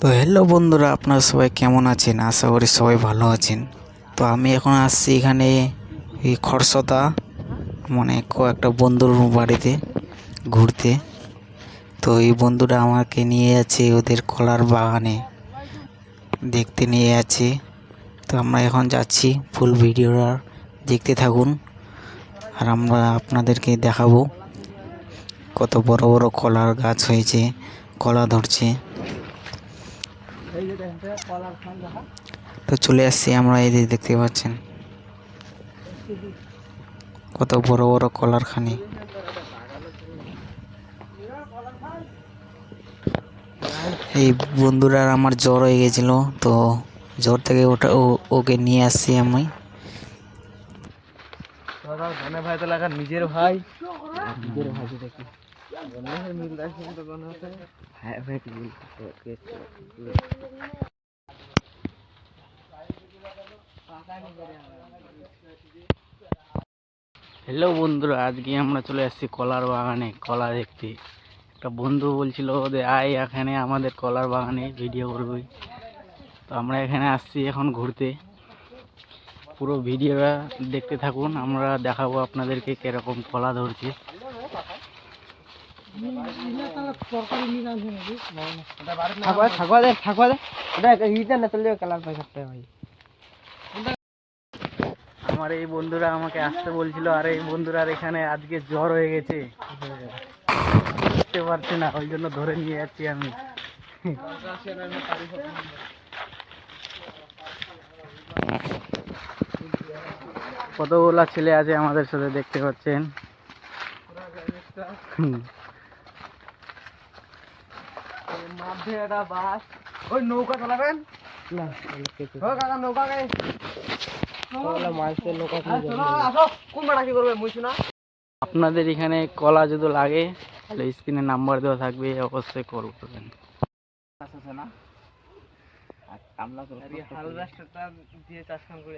তো হ্যালো বন্ধুরা, আপনারা সবাই কেমন আছেন? আশা করি সবাই ভালো আছেন। তো আমি এখন আসছি এখানে এই খরস্রোতা মানে কয়েকটা বন্ধুর বাড়িতে ঘুরতে। তো এই বন্ধুরা আমাকে নিয়ে যাচ্ছে ওদের কলার বাগানে দেখতে নিয়ে যাচ্ছে। তো আমরা এখন যাচ্ছি, ফুল ভিডিওটা দেখতে থাকুন আর আমরা আপনাদেরকে দেখাবো কত বড় বড় কলার গাছ হয়েছে, কলা ধরছে। তো চলে আসছি আমরা, এই যে দেখতে পাচ্ছেন কত বড় বড় কলার খানি। এই বন্ধুরা আমার জ্বর হয়ে গেছিল, তো জ্বর থেকে ওকে নিয়ে আসছি আমি। ভাই তো লাগা নিজের ভাই দেখি হ্যালো বন্ধুরা, আজকে আমরা চলে আসছি কলার বাগানে কলা দেখতে। একটা বন্ধু বলছিল যে আয় এখানে আমাদের কলার বাগানে ভিডিও করবি। তো আমরা এখানে আসছি এখন ঘুরতে। পুরো ভিডিওটা দেখতে থাকুন, আমরা দেখাবো আপনাদেরকে কিরকম কলা ধরছে। আমার এই বন্ধুরা আমাকে আসতে বলছিল, আর এই বন্ধুরা এখানে আজকে জ্বর হয়ে গেছে, বুঝতে পারছি না, ওই জন্য ধরে নিয়ে যাচ্ছি আমি। কতগুলা ছেলে আছে আমাদের সাথে, দেখতে পাচ্ছেন। ওই নৌকা চালাবেন না, নৌকা আপনাদের এখানে কলা যদি লাগে তাহলে স্ক্রিনে নাম্বার দেওয়া থাকবে, অবশ্যই কল করবেন। হালবেস্টারটা দিয়ে চাষ কাম করে